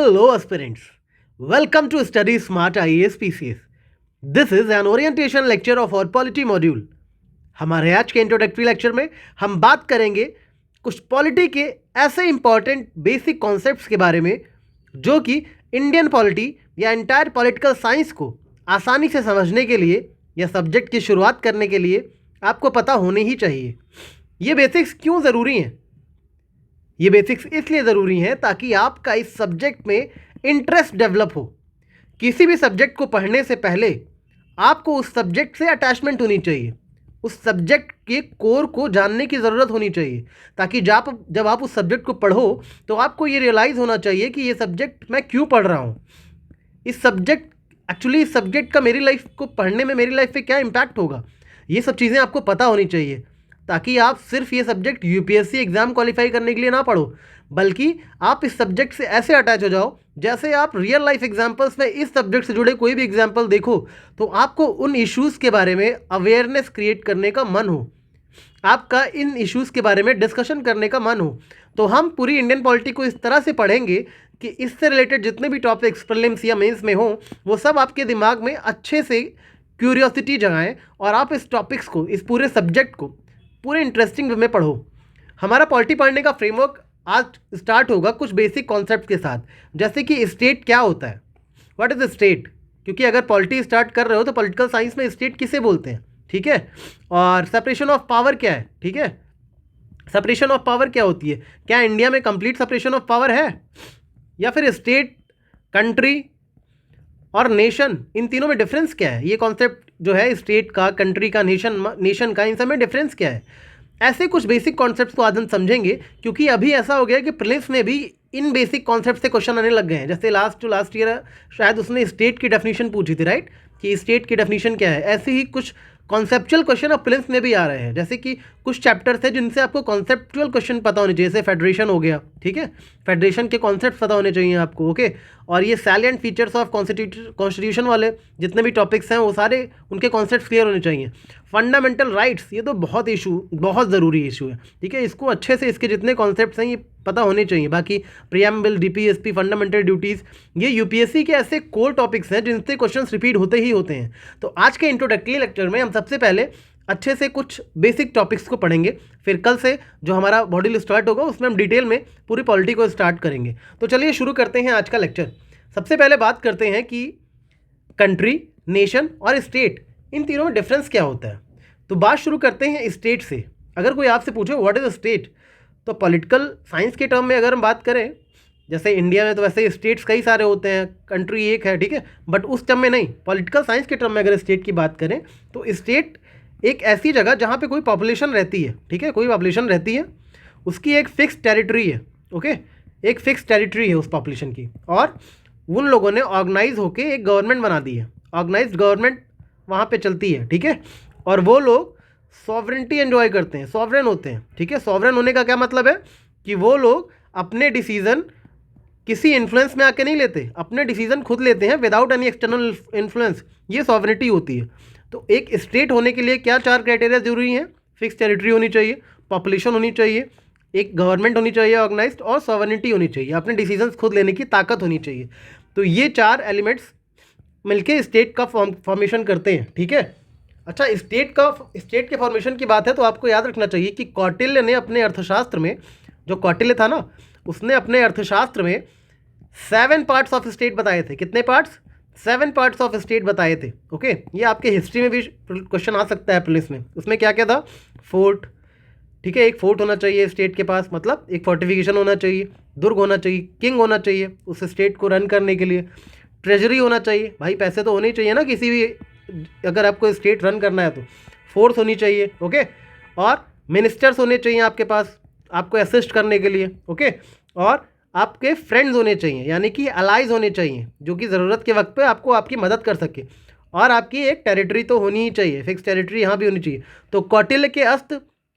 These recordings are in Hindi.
Hello, aspirants. Welcome to Study Smart IAS PCS. This is an orientation lecture of our polity module. हमारे आज के इंट्रोडक्टरी लेक्चर में हम बात करेंगे कुछ पॉलिटी के ऐसे इंपॉर्टेंट बेसिक कॉन्सेप्ट्स के बारे में जो कि इंडियन पॉलिटी या एंटायर पॉलिटिकल साइंस को आसानी से समझने के लिए या सब्जेक्ट की शुरुआत करने के लिए आपको पता होने ही चाहिए। ये बेसिक्स क्यों ज़रूरी हैं? ये बेसिक्स इसलिए ज़रूरी हैं ताकि आपका इस सब्जेक्ट में इंटरेस्ट डेवलप हो। किसी भी सब्जेक्ट को पढ़ने से पहले आपको उस सब्जेक्ट से अटैचमेंट होनी चाहिए, उस सब्जेक्ट के कोर को जानने की ज़रूरत होनी चाहिए, ताकि जब आप उस सब्जेक्ट को पढ़ो तो आपको ये रियलाइज़ होना चाहिए कि ये सब्जेक्ट मैं क्यों पढ़ रहा हूँ, इस सब्जेक्ट का मेरी लाइफ को पढ़ने में मेरी लाइफ पे क्या इम्पैक्ट होगा। ये सब चीज़ें आपको पता होनी चाहिए ताकि आप सिर्फ ये सब्जेक्ट यूपीएससी एग्ज़ाम क्वालिफाई करने के लिए ना पढ़ो, बल्कि आप इस सब्जेक्ट से ऐसे अटैच हो जाओ जैसे आप रियल लाइफ एग्जाम्पल्स में इस सब्जेक्ट से जुड़े कोई भी एग्जाम्पल देखो तो आपको उन इश्यूज़ के बारे में अवेयरनेस क्रिएट करने का मन हो, आपका इन इश्यूज़ के बारे में डिस्कशन करने का मन हो। तो हम पूरी इंडियन पॉलिटी को इस तरह से पढ़ेंगे कि इससे रिलेटेड जितने भी टॉपिक्स प्रीलिम्स या मेंस में हों वो सब आपके दिमाग में अच्छे से क्यूरियोसिटी जगाएं और आप इस टॉपिक्स को, इस पूरे सब्जेक्ट को पूरे इंटरेस्टिंग वे में पढ़ो। हमारा पॉलिटी पढ़ने का फ्रेमवर्क आज स्टार्ट होगा कुछ बेसिक कॉन्सेप्ट के साथ, जैसे कि स्टेट क्या होता है, व्हाट इज़ स्टेट, क्योंकि अगर पॉलिटी स्टार्ट कर रहे हो तो पॉलिटिकल साइंस में स्टेट किसे बोलते हैं, ठीक है। और सेपरेशन ऑफ पावर क्या है, ठीक है, सेपरेशन ऑफ पावर क्या होती है, क्या इंडिया में कंप्लीट सेपरेशन ऑफ पावर है, या फिर स्टेट, कंट्री और नेशन, इन तीनों में डिफरेंस क्या है, ये कॉन्सेप्ट जो है स्टेट का, कंट्री का, नेशन का, इन सब में डिफरेंस क्या है। ऐसे कुछ बेसिक कॉन्सेप्ट्स को आज हम समझेंगे, क्योंकि अभी ऐसा हो गया कि प्रीलिम्स में भी इन बेसिक कॉन्सेप्ट से क्वेश्चन आने लग गए हैं। जैसे लास्ट ईयर शायद उसने स्टेट की डेफिनेशन पूछी थी, राइट, कि स्टेट की डेफिनेशन क्या है। ऐसे ही कुछ कॉन्सेप्चुअल क्वेश्चन अब प्रीलिम्स में भी आ रहे हैं, जैसे कि कुछ चैप्टर्स हैं जिनसे आपको कॉन्सेप्चुअल क्वेश्चन पता होने चाहिए, जैसे फेडरेशन हो गया, ठीक है, फेडरेशन के कॉन्सेप्ट पता होने चाहिए आपको, ओके। और ये सैलिएंट फीचर्स ऑफ कॉन्स्टिट्यूशन वाले जितने भी टॉपिक्स हैं वो सारे उनके कॉन्सेप्ट क्लियर होने चाहिए। फंडामेंटल राइट्स, ये तो बहुत ज़रूरी इशू है, ठीक है, इसको अच्छे से इसके जितने कॉन्सेप्ट्स हैं ये पता होने चाहिए। बाकी प्रीएम्बल, डीपीएसपी, फंडामेंटल ड्यूटीज़, ये यूपीएससी के ऐसे कोर टॉपिक्स हैं जिनसे क्वेश्चंस रिपीट होते ही होते हैं। तो आज के इंट्रोडक्टरी लेक्चर में हम सबसे पहले अच्छे से कुछ बेसिक टॉपिक्स को पढ़ेंगे, फिर कल से जो हमारा मॉड्यूल स्टार्ट होगा उसमें हम डिटेल में पूरी पॉलिटी को स्टार्ट करेंगे। तो चलिए शुरू करते हैं आज का लेक्चर। सबसे पहले बात करते हैं कि कंट्री, नेशन और स्टेट, इन तीनों में डिफरेंस क्या होता है। तो बात शुरू करते हैं स्टेट से। अगर कोई आपसे पूछे व्हाट इज़ स्टेट, तो पॉलिटिकल साइंस के टर्म में अगर हम बात करें, जैसे इंडिया में तो वैसे स्टेट्स कई सारे होते हैं, कंट्री एक है, ठीक है, बट उस टर्म में नहीं, पॉलिटिकल साइंस के टर्म में अगर स्टेट की बात करें तो स्टेट एक ऐसी जगह जहाँ पे कोई पॉपुलेशन रहती है, ठीक है, कोई पॉपुलेशन रहती है, उसकी एक फिक्स टेरिटरी है, ओके, एक फिक्स टेरिटरी है उस पॉपुलेशन की, और उन लोगों ने ऑर्गेनाइज होकर एक गवर्नमेंट बना दी है, ऑर्गेनाइज्ड गवर्नमेंट वहाँ पे चलती है, ठीक है, और वो लोग सॉवरेनिटी एंजॉय करते हैं, सॉवरेन होते हैं, ठीक है। सॉवरेन होने का क्या मतलब है कि वो लोग अपने डिसीज़न किसी इन्फ्लुएंस में आके नहीं लेते, अपने डिसीज़न खुद लेते हैं विदाउट एनी एक्सटर्नल इन्फ्लुएंस, ये सॉवरेनिटी होती है। तो एक स्टेट होने के लिए क्या 4 क्राइटेरिया जरूरी हैं, फिक्स टेरिटरी होनी चाहिए, पॉपुलेशन होनी चाहिए, एक गवर्नमेंट होनी चाहिए ऑर्गेनाइज्ड, और सॉवरेनिटी होनी चाहिए, अपने डिसीजंस खुद लेने की ताकत होनी चाहिए। तो ये 4 एलिमेंट्स मिलके स्टेट का फॉर्मेशन करते हैं, ठीक है। अच्छा, स्टेट के फॉर्मेशन की बात है तो आपको याद रखना चाहिए कि कौटिल्य ने अपने अर्थशास्त्र में, जो कौटिल्य था ना, उसने अपने अर्थशास्त्र में 7 पार्ट्स ऑफ स्टेट बताए थे। कितने पार्ट्स? 7 पार्ट्स ऑफ स्टेट बताए थे, ओके। ये आपके हिस्ट्री में भी क्वेश्चन आ सकता है पुलिस में। उसमें क्या क्या था? फोर्ट, ठीक है, एक फोर्ट होना चाहिए स्टेट के पास, मतलब एक फोर्टिफिकेशन होना चाहिए, दुर्ग होना चाहिए, किंग होना चाहिए उस स्टेट को रन करने के लिए, ट्रेजरी होना चाहिए, भाई पैसे तो होने ही चाहिए ना किसी भी, अगर आपको स्टेट रन करना है तो, फोर्स होनी चाहिए, ओके, और मिनिस्टर्स होने चाहिए आपके पास आपको असिस्ट करने के लिए, ओके, और आपके फ्रेंड्स होने चाहिए, यानी कि अलाइज होने चाहिए जो कि ज़रूरत के वक्त पे आपको आपकी मदद कर सके, और आपकी एक टेरिटरी तो होनी ही चाहिए, फिक्स टेरिटरी यहाँ भी होनी चाहिए। तो कौटिल्य के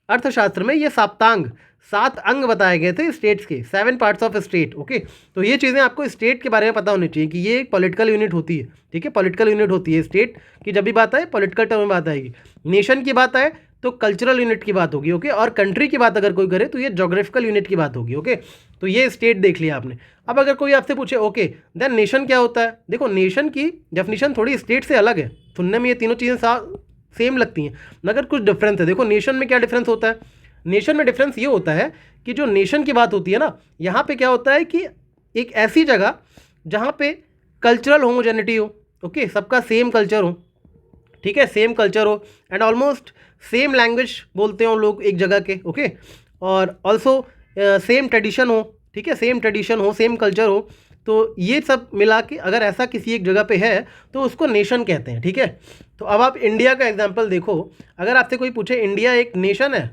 अर्थशास्त्र में ये सप्तांग 7 अंग बताए गए थे स्टेट्स के, 7 पार्ट्स ऑफ स्टेट, ओके। तो ये चीज़ें आपको स्टेट के बारे में पता होनी चाहिए कि ये एक पॉलिटिकल यूनिट होती है, ठीक है, पॉलिटिकल यूनिट होती है स्टेट की। जब भी बात आए पॉलिटिकल टर्म में बात आएगी। नेशन की बात आए तो कल्चरल यूनिट की बात होगी, ओके। और कंट्री की बात अगर कोई करे तो ये जोग्राफिकल यूनिट की बात होगी, ओके। तो ये स्टेट देख लिया आपने। अब अगर कोई आपसे पूछे ओके देन नेशन क्या होता है, देखो नेशन की डेफिनेशन थोड़ी स्टेट से अलग है। सुनने में ये तीनों चीज़ें सेम लगती हैं मगर कुछ डिफरेंस है। देखो नेशन में क्या डिफरेंस होता है, नेशन में डिफरेंस ये होता है कि जो नेशन की बात होती है ना, यहाँ पे क्या होता है कि एक ऐसी जगह जहाँ पे कल्चरल होमोजेनिटी हो, ओके, सबका सेम कल्चर हो, ठीक है, सेम कल्चर हो एंड ऑलमोस्ट सेम लैंग्वेज बोलते हो लोग एक जगह के, ओके, और ऑल्सो सेम ट्रेडिशन हो, ठीक है, सेम ट्रेडिशन हो, सेम कल्चर हो। तो ये सब मिला के अगर ऐसा किसी एक जगह पे है तो उसको नेशन कहते हैं, ठीक है। तो अब आप इंडिया का एग्जांपल देखो, अगर आपसे कोई पूछे इंडिया एक नेशन है,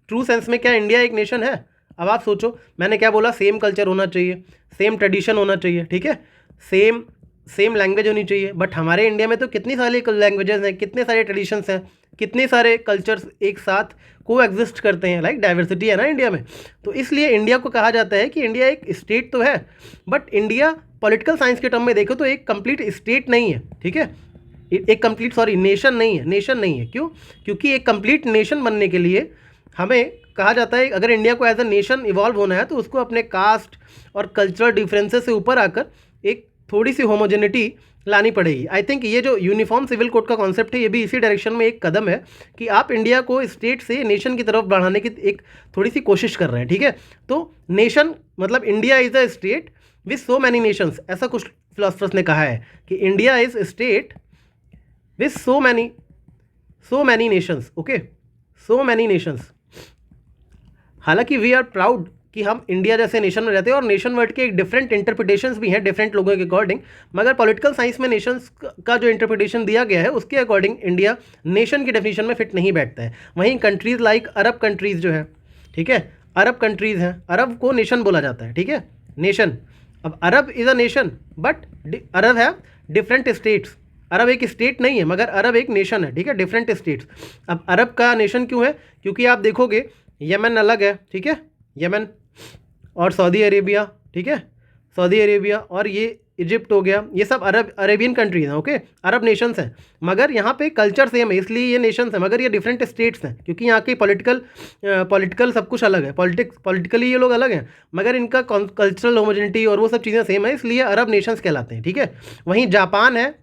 ट्रू सेंस में क्या इंडिया एक नेशन है? अब आप सोचो, मैंने क्या बोला, सेम कल्चर होना चाहिए, सेम ट्रेडिशन होना चाहिए, ठीक है, सेम लैंग्वेज होनी चाहिए। बट हमारे इंडिया में तो कितनी सारी लैंग्वेजेस हैं, कितने सारे ट्रेडिशंस हैं, कितने सारे कल्चर्स एक साथ को एग्जिस्ट करते हैं, लाइक डाइवर्सिटी है ना इंडिया में। तो इसलिए इंडिया को कहा जाता है कि इंडिया एक स्टेट तो है बट इंडिया पॉलिटिकल साइंस के टर्म में देखो तो एक कंप्लीट स्टेट नहीं है, ठीक है, एक कंप्लीट नेशन नहीं है, नेशन नहीं है। क्यों? क्योंकि एक कंप्लीट नेशन बनने के लिए हमें कहा जाता है अगर इंडिया को एज अ नेशन इवॉल्व होना है तो उसको अपने कास्ट और कल्चरल डिफरेंसेस से ऊपर आकर एक थोड़ी सी होमोजेनिटी लानी पड़ेगी। आई थिंक ये जो यूनिफॉर्म सिविल कोड का कॉन्सेप्ट है ये भी इसी डायरेक्शन में एक कदम है कि आप इंडिया को स्टेट से नेशन की तरफ बढ़ाने की एक थोड़ी सी कोशिश कर रहे हैं, ठीक है। तो नेशन मतलब India is a state with so many Nations, ऐसा कुछ फिलोसफर्स ने कहा है कि India is state with so many Nations, okay, so many Nations. हालांकि वी आर प्राउड कि हम इंडिया जैसे नेशन में रहते हैं और नेशन वर्ड के एक डिफरेंट इंटरप्रिटेशंस भी हैं डिफरेंट लोगों के अकॉर्डिंग, मगर पॉलिटिकल साइंस में नेशंस का जो इंटरप्रिटेशन दिया गया है उसके अकॉर्डिंग इंडिया नेशन की डेफिनेशन में फिट नहीं बैठता है। वहीं कंट्रीज़ लाइक अरब कंट्रीज़ जो है, ठीक है, अरब कंट्रीज़ हैं, अरब को नेशन बोला जाता है, ठीक है, नेशन। अब अरब इज़ अ नेशन बट अरब है डिफरेंट स्टेट्स, अरब एक स्टेट नहीं है मगर अरब एक नेशन है, ठीक है, डिफरेंट स्टेट्स। अब अरब का नेशन क्यों है? क्योंकि आप देखोगे यमन अलग है, ठीक है, यमन और सऊदी अरेबिया, ठीक है, सऊदी अरेबिया और ये इजिप्ट हो गया, ये सब अरेबियन कंट्रीज हैं, ओके, अरब नेशंस हैं। मगर यहाँ पे कल्चर सेम है इसलिए ये नेशंस हैं मगर ये डिफरेंट स्टेट्स हैं क्योंकि यहाँ की पॉलिटिकल सब कुछ अलग है, पॉलिटिकली ये लोग अलग हैं मगर इनका कल्चरल होमोजेनिटी और वो सब चीज़ें सेम है इसलिए अरब नेशंस कहलाते हैं, ठीक है। वहीं जापान है,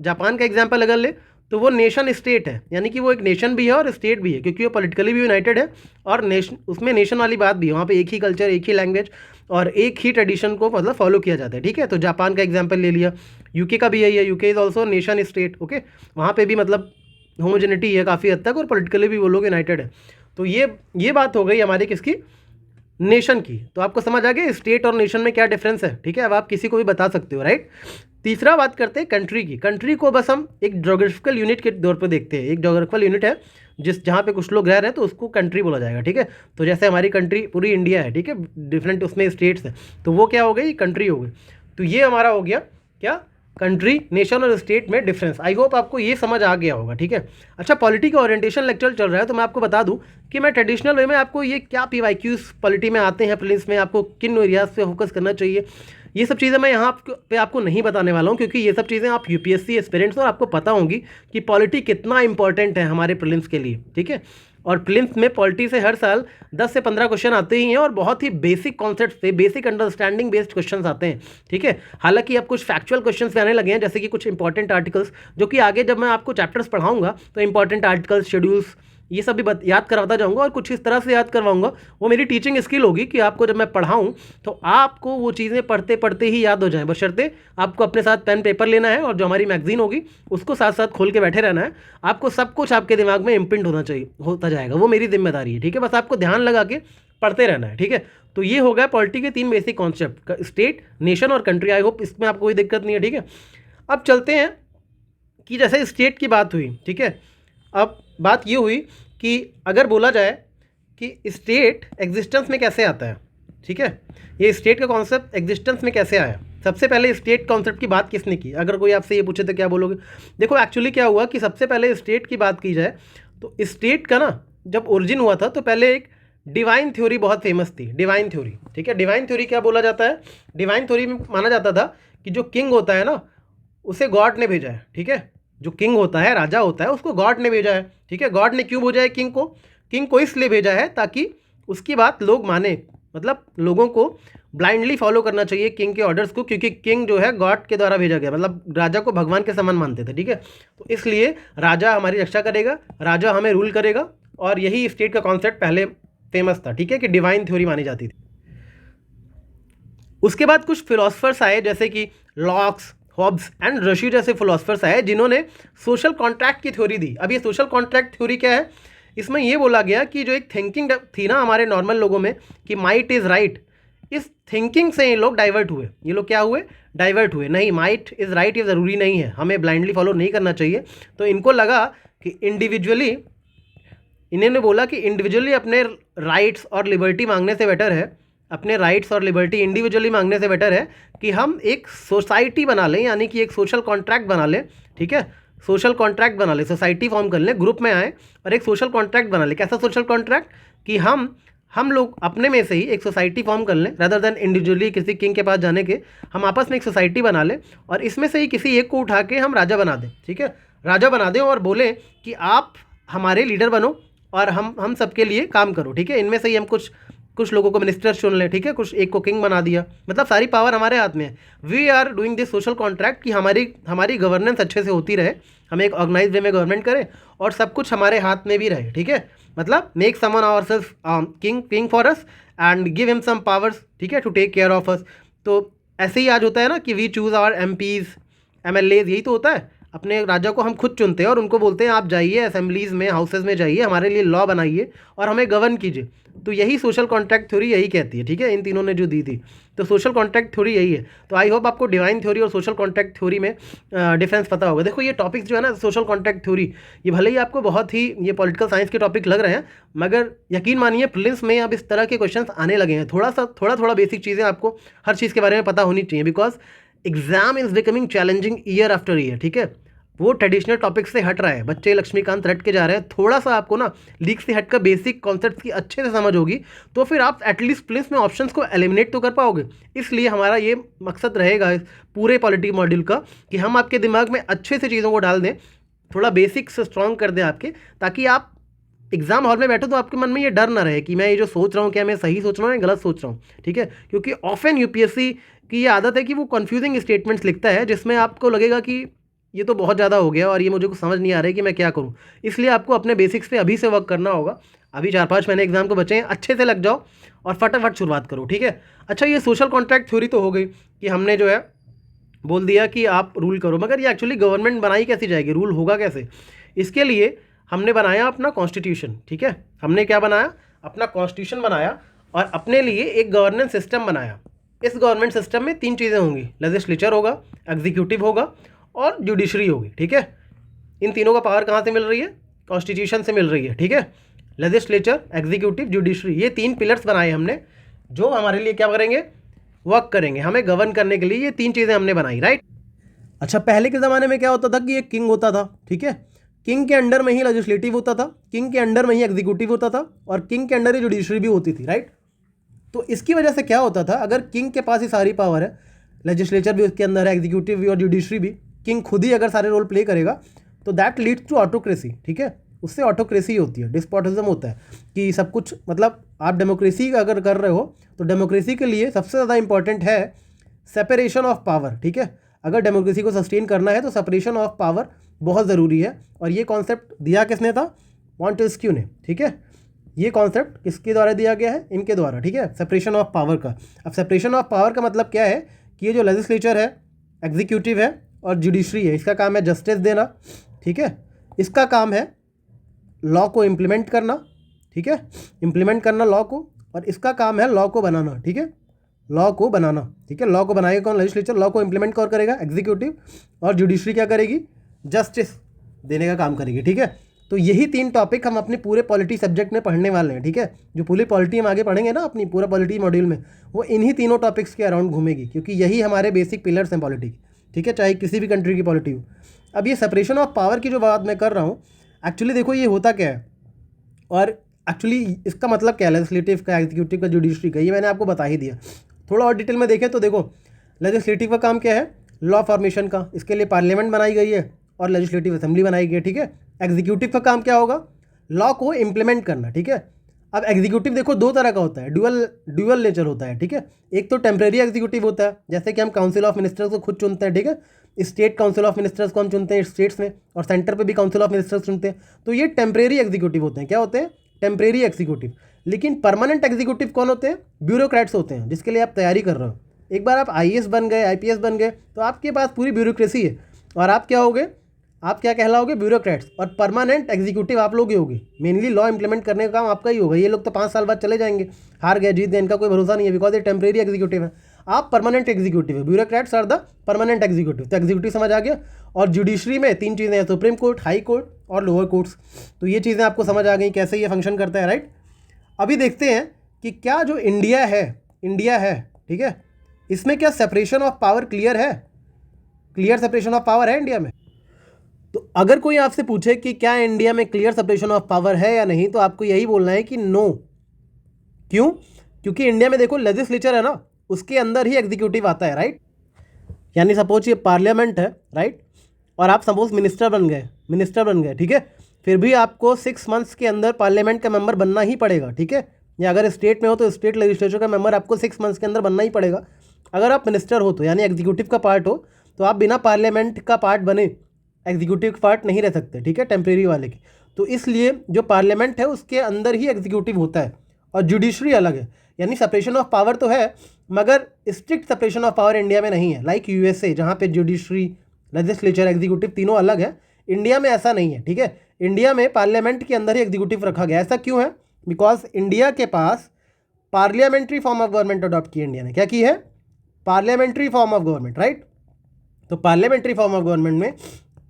जापान का एग्जाम्पल अगर ले तो वो नेशन स्टेट है, यानी कि वो एक नेशन भी है और स्टेट भी है क्योंकि वो पॉलिटिकली भी यूनाइटेड है और नेशन उसमें नेशन वाली बात भी है, वहाँ पे एक ही कल्चर, एक ही लैंग्वेज और एक ही ट्रेडिशन को मतलब फॉलो किया जाता है, ठीक है। तो जापान का एग्जांपल ले लिया, यूके का भी यही है, UK is also nation state, okay, वहाँ पे भी मतलब होमोजेनिटी है काफ़ी हद तक और पॉलिटिकली भी वो लोग यूनाइटेड है। तो ये बात हो गई हमारी किसकी, नेशन की। तो आपको समझ आ गया स्टेट और नेशन में क्या डिफरेंस है, ठीक है, अब आप किसी को भी बता सकते हो, राइट। तीसरा बात करते हैं कंट्री की। कंट्री को बस हम एक जोग्राफिकल यूनिट के तौर पे देखते हैं, एक जोग्राफिकल यूनिट है जहाँ पे कुछ लोग रह रहे हैं तो उसको कंट्री बोला जाएगा, ठीक है। तो जैसे हमारी कंट्री पूरी इंडिया है, ठीक है, डिफरेंट उसमें स्टेट्स हैं तो वो क्या हो गई, कंट्री हो गई। तो ये हमारा हो गया क्या, कंट्री, नेशन और स्टेट में डिफरेंस। आई होप आपको ये समझ आ गया होगा, ठीक है। अच्छा, पॉलिटी का ओरिएंटेशन लेक्चर चल रहा है तो मैं आपको बता दूं कि मैं ट्रेडिशनल वे में आपको ये क्या PYQs पॉलिटी में आते हैं, प्रीलिम्स में आपको किन एरियाज पे फोकस करना चाहिए, ये सब चीज़ें मैं यहाँ पे आपको नहीं बताने वाला हूँ क्योंकि ये सब चीज़ें आप UPSC एस्पिरेंट्स और आपको पता होंगी कि पॉलिटी कितना इंपॉर्टेंट है हमारे प्रीलिम्स के लिए, ठीक है। और प्रीलिम्स में पॉलिटी से हर साल 10 से 15 क्वेश्चन आते ही हैं और बहुत ही बेसिक कॉन्सेप्ट से, बेसिक अंडरस्टैंडिंग बेस्ड क्वेश्चन आते हैं, ठीक है। हालांकि अब कुछ फैक्चुअल क्वेश्चन भी आने लगे हैं जैसे कि कुछ इंपॉर्टेंट आर्टिकल्स जो कि आगे जब मैं आपको चैप्टर्स पढ़ाऊंगा तो इंपॉर्टेंट आर्टिकल्स, शेड्यूल्स, ये सब भी याद करवाता जाऊंगा और कुछ इस तरह से याद करवाऊंगा। वो मेरी टीचिंग स्किल होगी कि आपको जब मैं पढ़ाऊं तो आपको वो चीज़ें पढ़ते पढ़ते ही याद हो जाएं, बशर्ते आपको अपने साथ पेन पेपर लेना है और जो हमारी मैगजीन होगी उसको साथ साथ खोल के बैठे रहना है। आपको सब कुछ आपके दिमाग में इम्प्रिंट होता जाएगा, वो मेरी जिम्मेदारी है, ठीक है। बस आपको ध्यान लगा के पढ़ते रहना है, ठीक है। तो ये हो गया पॉलिटी के 3 बेसिक कॉन्सेप्ट, स्टेट, नेशन और कंट्री। आई होप इसमें आपको कोई दिक्कत नहीं है, ठीक है। अब चलते हैं कि जैसे स्टेट की बात हुई, ठीक है, अब बात ये हुई कि अगर बोला जाए कि स्टेट एग्जिस्टेंस में कैसे आता है, ठीक है, ये स्टेट का कॉन्सेप्ट एग्जिस्टेंस में कैसे आया। सबसे पहले स्टेट कॉन्सेप्ट की बात किसने की, अगर कोई आपसे ये पूछे तो क्या बोलोगे। देखो एक्चुअली क्या हुआ कि सबसे पहले स्टेट की बात की जाए तो स्टेट का ना जब ओरिजिन हुआ था तो पहले एक डिवाइन थ्योरी बहुत फेमस थी, डिवाइन थ्योरी, ठीक है। डिवाइन थ्योरी क्या बोला जाता है, डिवाइन थ्योरी में माना जाता था कि जो किंग होता है ना उसे गॉड ने भेजा है, ठीक है, जो किंग होता है, राजा होता है, उसको गॉड ने भेजा है, ठीक है। गॉड ने क्यों भेजा है किंग को? किंग को इसलिए भेजा है ताकि उसकी बात लोग माने, मतलब लोगों को ब्लाइंडली फॉलो करना चाहिए किंग के ऑर्डर्स को, क्योंकि किंग जो है गॉड के द्वारा भेजा गया, मतलब राजा को भगवान के समान मानते थे, ठीक है। तो इसलिए राजा हमारी रक्षा करेगा, राजा हमें रूल करेगा, और यही स्टेट का कॉन्सेप्ट पहले फेमस था, ठीक है, कि डिवाइन थ्योरी मानी जाती थी। उसके बाद कुछ फिलोसफर्स आए जैसे कि लॉक्स, हॉब्स एंड रशी जैसे फिलोसफर्स आए जिन्होंने सोशल कॉन्ट्रैक्ट की थ्योरी दी। अब ये सोशल कॉन्ट्रैक्ट थ्योरी क्या है? इसमें ये बोला गया कि जो एक थिंकिंग थी ना हमारे नॉर्मल लोगों में कि माइट इज़ राइट, इस थिंकिंग से ये लोग डाइवर्ट हुए। ये लोग क्या हुए? डाइवर्ट हुए। नहीं, माइट इज़ राइट ये ज़रूरी नहीं है, हमें ब्लाइंडली फॉलो नहीं करना चाहिए। तो इनको लगा कि इंडिविजुअली, इन्होंने बोला कि इंडिविजुअली अपने राइट्स और लिबर्टी मांगने से बेटर है, अपने राइट्स और लिबर्टी इंडिविजुअली मांगने से बेटर है कि हम एक सोसाइटी बना लें, यानी कि एक सोशल कॉन्ट्रैक्ट बना लें, ठीक है। सोशल कॉन्ट्रैक्ट बना लें, सोसाइटी फॉर्म कर लें, ग्रुप में आए और एक सोशल कॉन्ट्रैक्ट बना लें। कैसा सोशल कॉन्ट्रैक्ट? कि हम लोग अपने में से ही एक सोसाइटी फॉर्म कर लें, रदर देन इंडिविजुअली किसी किंग के पास जाने के, हम आपस में एक सोसाइटी बना लें और इसमें से ही किसी एक को उठा के हम राजा बना दें, ठीक है। राजा बना दें और बोलें कि आप हमारे लीडर बनो और हम सबके लिए काम करो, ठीक है। इनमें से ही हम कुछ लोगों को मिनिस्टर चुन लें, ठीक है, कुछ एक को किंग बना दिया, मतलब सारी पावर हमारे हाथ में है। We are doing this social contract कि हमारी गवर्नेंस अच्छे से होती रहे, हम एक ऑर्गेनाइज वे में गवर्नमेंट करें और सब कुछ हमारे हाथ में भी रहे, ठीक है। मतलब make someone ourself king for us and give him some powers, ठीक है, to take care of us. तो ऐसे ही आज होता है ना कि we choose our MPs, MLAs, यही तो होता है। अपने राजा को हम खुद चुनते हैं और उनको बोलते हैं आप जाइए असेंबलीज़ में, हाउसेज में जाइए, हमारे लिए लॉ बनाइए और हमें गवर्न कीजिए। तो यही सोशल कॉन्ट्रैक्ट थ्योरी यही कहती है, ठीक है, इन तीनों ने जो दी थी। तो सोशल कॉन्ट्रैक्ट थ्योरी यही है। तो आई होप आपको डिवाइन थ्योरी और सोशल कॉन्ट्रैक्ट थ्योरी में डिफरेंस पता होगा। देखो ये टॉपिक्स जो है ना, सोशल कॉन्ट्रैक्ट थ्योरी, ये भले ही आपको बहुत ही ये पॉलिटिकल साइंस के टॉपिक लग रहे हैं, मगर यकीन मानिए प्रीलिम्स में अब इस तरह के क्वेश्चन आने लगे हैं। थोड़ा बेसिक चीज़ें आपको हर चीज़ के बारे में पता होनी चाहिए, because exam is becoming challenging year after year, ठीक है। वो ट्रेडिशनल टॉपिक से हट रहा है, बच्चे लक्ष्मीकांत रट के जा रहे हैं। थोड़ा सा आपको ना लीक से हटकर बेसिक कॉन्सेप्ट्स की अच्छे से समझ होगी तो फिर आप एटलीस्ट प्रीलिम्स में ऑप्शंस को एलिमिनेट तो कर पाओगे। इसलिए हमारा ये मकसद रहेगा इस पूरे पॉलिटी मॉड्यूल का कि हम आपके दिमाग में अच्छे से चीज़ों को डाल दें, थोड़ा बेसिक से स्ट्रॉन्ग कर दें आपके, ताकि आप एग्जाम हॉल में बैठो तो आपके मन में ये डर ना रहे कि मैं ये जो सोच रहा हूँ क्या मैं सही सोच रहा हूँ या गलत सोच रहा हूँ, ठीक है। क्योंकि ऑफन यूपीएससी की ये आदत है कि वो कन्फ्यूजिंग स्टेटमेंट्स लिखता है जिसमें आपको लगेगा कि ये तो बहुत ज़्यादा हो गया और ये मुझे कुछ समझ नहीं आ रहा है कि मैं क्या करूँ। इसलिए आपको अपने बेसिक्स पे अभी से वर्क करना होगा। अभी 4-5 महीने एग्जाम को बचे हैं, अच्छे से लग जाओ और फटाफट शुरुआत करो, ठीक है। अच्छा, ये सोशल कॉन्ट्रैक्ट थ्योरी तो हो गई कि हमने जो है बोल दिया कि आप रूल करो, मगर ये एक्चुअली गवर्नमेंट बनाई कैसी जाएगी, रूल होगा कैसे? इसके लिए हमने बनाया अपना कॉन्स्टिट्यूशन, ठीक है। हमने क्या बनाया? अपना कॉन्स्टिट्यूशन बनाया और अपने लिए एक गवर्नेंस सिस्टम बनाया। इस गवर्नमेंट सिस्टम में 3 चीज़ें होंगी, लेजिस्लेचर होगा, एग्जीक्यूटिव होगा और जुडिशरी होगी, ठीक है। इन तीनों का पावर कहाँ से मिल रही है? कॉन्स्टिट्यूशन से मिल रही है, ठीक है। लेजिस्लेचर, एग्जीक्यूटिव, जुडिशरी, ये 3 पिलर्स बनाए हमने जो हमारे लिए क्या करेंगे? वर्क करेंगे, हमें गवर्न करने के लिए ये 3 चीज़ें हमने बनाई, राइट। अच्छा, पहले के ज़माने में क्या होता था कि एक किंग होता था, ठीक है। किंग के अंडर में ही लेजिस्लेटिव होता था, किंग के अंडर में ही एग्जीक्यूटिव होता था और किंग के अंडर ही जुडिशरी भी होती थी, राइट। तो इसकी वजह से क्या होता था, अगर किंग के पास ही सारी पावर है, लेजिस्लेचर भी उसके अंदर है, एग्जीक्यूटिव भी और जुडिशरी भी, किंग खुद ही अगर सारे रोल प्ले करेगा तो दैट लीड्स टू ऑटोक्रेसी, ठीक है। उससे ऑटोक्रेसी होती है, डिस्पोटिज्म होता है कि सब कुछ, मतलब आप डेमोक्रेसी अगर कर रहे हो तो डेमोक्रेसी के लिए सबसे ज़्यादा इंपॉर्टेंट है सेपरेशन ऑफ पावर, ठीक है। अगर डेमोक्रेसी को सस्टेन करना है तो सेपरेशन ऑफ पावर बहुत ज़रूरी है। और ये कॉन्सेप्ट दिया किसने था? मॉन्टेस्क्यू ने, ठीक है। ये कॉन्सेप्ट किसके द्वारा दिया गया है? इनके द्वारा, ठीक है, सेपरेशन ऑफ पावर का। अब सेपरेशन ऑफ पावर का मतलब क्या है कि ये जो लेजिस्लेचर है, एग्जीक्यूटिव है और जुडिशरी है, इसका काम है जस्टिस देना, ठीक है। इसका काम है लॉ को इम्प्लीमेंट करना, ठीक है, इम्प्लीमेंट करना लॉ को, और इसका काम है लॉ को बनाना, ठीक है, लॉ को बनाना, ठीक है। लॉ को बनाएगा कौन? लेजिस्लेचर। लॉ को इम्प्लीमेंट कौन करेगा? एग्जीक्यूटिव। और जुडिशरी क्या करेगी? जस्टिस देने का काम करेगी, ठीक है। तो यही 3 टॉपिक हम अपने पूरे पॉलिटी सब्जेक्ट में पढ़ने वाले हैं, ठीक है। जो पूरी पॉलिटी हम आगे पढ़ेंगे ना अपनी पूरा पॉलिटी मॉड्यूल में, वो इन्हीं तीनों टॉपिक्स के अराउंड घूमेगी, क्योंकि यही हमारे बेसिक पिलर्स हैं पॉलिटी, ठीक है, चाहे किसी भी कंट्री की पॉलिटी हो। अब ये सेपरेशन ऑफ पावर की जो बात मैं कर रहा हूँ, एक्चुअली देखो ये होता क्या है और एक्चुअली इसका मतलब क्या है, लेजिस्लेटिव का, एग्जीक्यूटिव का, जुडिशरी का, ये मैंने आपको बता ही दिया। थोड़ा और डिटेल में देखें तो देखो, लेजिस्लेटिव का काम क्या है? लॉ फॉर्मेशन का, इसके लिए पार्लियामेंट बनाई गई है और लेजिस्लेटिव असेंबली बनाई गई है, ठीक है। एग्जीक्यूटिव का काम क्या होगा? लॉ को इम्प्लीमेंट करना, ठीक है। अब एग्जीक्यूटिव देखो दो तरह का होता है, ड्यूअल नेचर होता है, ठीक है। एक तो टेम्परेरी एग्जीक्यूटिव होता है, जैसे कि हम काउंसिल ऑफ मिनिस्टर्स को खुद चुनते हैं, ठीक है। स्टेट काउंसिल ऑफ मिनिस्टर्स को हम चुनते हैं स्टेट्स में, और सेंटर पे भी काउंसिल ऑफ मिनिस्टर्स चुनते हैं। तो ये टेम्परेरी एग्जीक्यूटिव होते हैं। क्या होते हैं? Temporary executive. लेकिन परमानेंट एग्जीक्यूटिव कौन होते हैं? ब्यूरोक्रेट्स होते हैं, जिसके लिए आप तैयारी कर रहे हो। एक बार आप IAS बन गए, IPS बन गए, तो आपके पास पूरी ब्यूरोक्रेसी है, और आप क्या होगे? आप क्या कहलाओगे? ब्यूरोक्रेट्स। और परमानेंट एग्जीक्यूटिव आप लोग ही होगे। मेनली लॉ इंप्लीमेंट करने का काम आपका ही होगा। ये लोग तो 5 साल बाद चले जाएंगे, हार गए, जीत गए, इनका कोई भरोसा नहीं है, बिकॉज ये टेम्परेरी एग्जीक्यूटिव है। आप परमानेंट एग्जीक्यूटिव है। Bureaucrats are the permanent executive. तो एग्जीक्यूटिव समझ आ गया। और जुडिशरी में 3 चीज़ें हैं, सुप्रीम कोर्ट, हाई कोर्ट और लोअर कोर्ट्स। तो ये चीज़ें आपको समझ आ गई कैसे ये फंक्शन करता है, राइट। अभी देखते हैं कि क्या जो इंडिया है, ठीक है, इसमें क्या सेपरेशन ऑफ पावर क्लियर है? क्लियर सेपरेशन ऑफ पावर है इंडिया में? तो अगर कोई आपसे पूछे कि क्या इंडिया में क्लियर सेपरेशन ऑफ पावर है या नहीं, तो आपको यही बोलना है कि नो। क्यों? क्योंकि इंडिया में देखो लेजिस्लेचर है ना, उसके अंदर ही एग्जीक्यूटिव आता है, राइट। यानी सपोज ये पार्लियामेंट है, राइट, और आप सपोज मिनिस्टर बन गए, ठीक है। फिर भी आपको 6 मंथ्स के अंदर पार्लियामेंट का मेंबर बनना ही पड़ेगा, ठीक है। या अगर स्टेट में हो तो स्टेट लेजिस्लेचर का मेंबर आपको 6 मंथ्स के अंदर बनना ही पड़ेगा। अगर आप मिनिस्टर हो तो, यानी एग्जीक्यूटिव का पार्ट हो, तो आप बिना पार्लियामेंट का पार्ट बने एग्जीक्यूटिव पार्ट नहीं रह सकते, ठीक है, टेम्परेरी वाले की। तो इसलिए जो पार्लियामेंट है उसके अंदर ही एग्जीक्यूटिव होता है, और जुडिशरी अलग है। यानी सेपरेशन ऑफ पावर तो है, मगर strict separation of power India में नहीं है, लाइक USA, जहाँ पे जुडिशरी, लेजिस्लेचर, एग्जीक्यूटिव तीनों अलग है। इंडिया में ऐसा नहीं है, ठीक है। इंडिया में पार्लियामेंट के अंदर ही एग्जीक्यूटिव रखा गया। ऐसा क्यों है? बिकॉज इंडिया के पास parliamentary form of government adopt की इंडिया ने। क्या की है? Parliamentary form of government, right. तो पार्लियामेंट्री फॉर्म ऑफ गवर्नमेंट में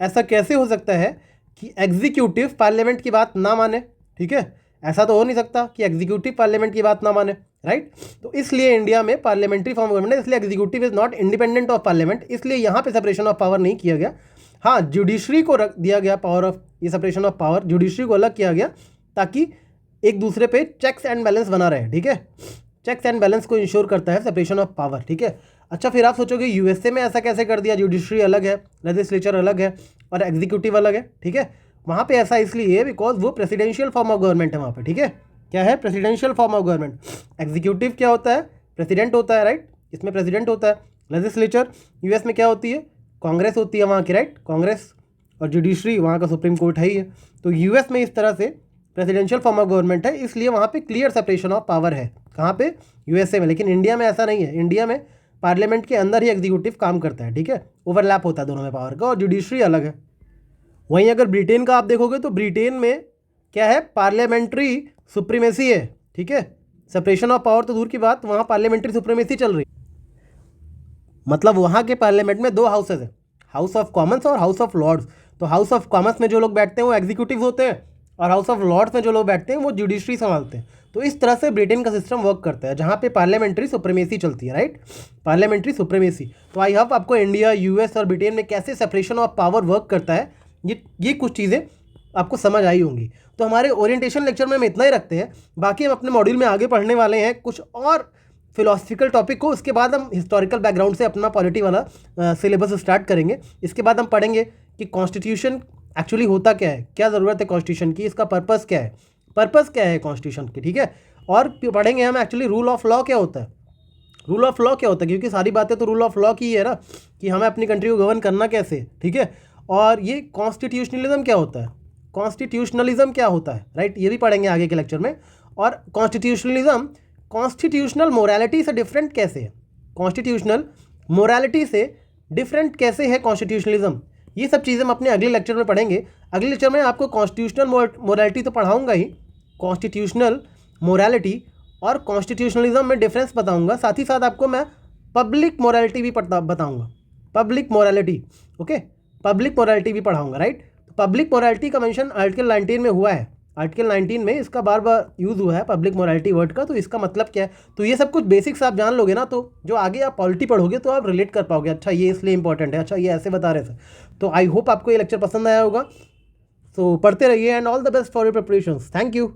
ऐसा कैसे हो सकता है कि एग्जीक्यूटिव पार्लियामेंट की बात ना माने, ठीक है। ऐसा तो हो नहीं सकता कि एग्जीक्यूटिव पार्लियामेंट की बात ना माने, राइट। तो इसलिए इंडिया में पार्लियामेंट्री फॉर्म ऑफ गवर्नमेंट है, इसलिए executive is not independent of parliament, इसलिए यहाँ पे सेपरेशन ऑफ पावर नहीं किया गया। हाँ, जुडिशरी को रख दिया गया पावर ऑफ, ये सेपरेशन ऑफ पावर जुडिशरी को अलग किया गया, ताकि एक दूसरे पे चेक्स एंड बैलेंस बना रहे, ठीक है। चेक्स एंड बैलेंस को इंश्योर करता है सेपरेशन ऑफ पावर, ठीक है। अच्छा, फिर आप सोचोगे USA में ऐसा कैसे कर दिया? जुडिशरी अलग है, लेजिस्लेचर अलग है, और एग्जीक्यूटिव अलग है, ठीक है। वहाँ पे ऐसा इसलिए है बिकॉज वो प्रेसिडेंशियल फॉर्म ऑफ गवर्नमेंट है वहाँ पे, ठीक है। क्या है? Presidential form of government. Executive क्या होता है? प्रेसिडेंट होता है, राइट, इसमें प्रेसिडेंट होता है। लेजिस्लेचर US में क्या होती है? कांग्रेस होती है वहाँ की, राइट, कांग्रेस। और जुडिशरी वहाँ का सुप्रीम कोर्ट है ही है। तो US में इस तरह से प्रेसिडेंशियल फॉर्म ऑफ गवर्नमेंट है, इसलिए वहाँ पे क्लियर सेपरेशन ऑफ पावर है। कहाँ पे? USA में। लेकिन इंडिया में ऐसा नहीं है। इंडिया में पार्लियामेंट के अंदर ही एग्जीक्यूटिव काम करता है, ठीक है। ओवरलैप होता है दोनों में पावर का, और जुडिशरी अलग है। वहीं अगर ब्रिटेन का आप देखोगे तो ब्रिटेन में क्या है? पार्लियामेंट्री सुप्रीमेसी है, ठीक है। सेपरेशन ऑफ पावर तो दूर की बात, वहाँ पार्लियामेंट्री सुप्रीमेसी चल रही है। मतलब वहाँ के पार्लियामेंट में 2 हाउसेज है, हाउस ऑफ कॉमन्स और हाउस ऑफ लॉर्ड्स। तो हाउस ऑफ कॉमन्स में जो लोग बैठते हैं वो एग्जीक्यूटिव होते हैं, और हाउस ऑफ लॉर्ड्स में जो लोग बैठते हैं वो जुडिशरी संभालते हैं। तो इस तरह से ब्रिटेन का सिस्टम वर्क करता है, जहाँ पे पार्लियामेंट्री सुप्रीमेसी चलती है, राइट, पार्लियामेंट्री सुप्रीमेसी। तो आई होप आपको इंडिया, US और ब्रिटेन में कैसे सेपरेशन ऑफ पावर वर्क करता है, ये कुछ चीज़ें आपको समझ आई होंगी। तो हमारे ओरिएंटेशन लेक्चर में हम इतना ही रखते हैं। बाकी हम अपने मॉड्यूल में आगे पढ़ने वाले हैं कुछ और फिलोसफिकल टॉपिक को। उसके बाद हम हिस्टोरिकल बैकग्राउंड से अपना पॉलिटी वाला सिलेबस स्टार्ट करेंगे। इसके बाद हम पढ़ेंगे कि कॉन्स्टिट्यूशन एक्चुअली होता क्या है, क्या ज़रूरत है कॉन्स्टिट्यूशन की, इसका पर्पस क्या है, कॉन्स्टिट्यूशन की, ठीक है। और पढ़ेंगे हम एक्चुअली रूल ऑफ लॉ क्या होता है, क्योंकि सारी बातें तो रूल ऑफ लॉ की ही है ना, कि हमें अपनी कंट्री को गवर्न करना कैसे, ठीक है। और ये कॉन्स्टिट्यूशनलिज्म क्या होता है, राइट, ये भी पढ़ेंगे आगे के लेक्चर में। और कॉन्स्टिट्यूशनलिज्म कॉन्स्टिट्यूशनल मोरालिटी से डिफरेंट कैसे है, कॉन्स्टिट्यूशनलिज्म, ये सब चीज़ें हम अपने अगले लेक्चर में पढ़ेंगे। अगले लेक्चर में आपको कॉन्स्टिट्यूशनल मोरालिटी तो पढ़ाऊंगा ही, कॉन्स्टिट्यूशनल मोरालिटी और कॉन्स्टिट्यूशनलिज्म में डिफरेंस बताऊंगा। साथ ही साथ आपको मैं पब्लिक मोरालिटी भी बताऊंगा, public morality, okay, public morality भी पढ़ाऊंगा, राइट। पब्लिक मोरालिटी का मेंशन आर्टिकल 19 में हुआ है, आर्टिकल 19 में इसका बार बार यूज़ हुआ है पब्लिक मोरालिटी वर्ड का। तो इसका मतलब क्या है, तो ये सब कुछ बेसिक्स आप जान लोगे ना, तो जो आगे आप पॉलिटी पढ़ोगे तो आप रिलेट कर पाओगे, अच्छा ये इसलिए इंपॉर्टेंट है, अच्छा ये ऐसे बता रहे थे। तो आई होप आपको ये लेक्चर पसंद आया होगा। सो पढ़ते रहिए and all the best for your preparations. Thank you.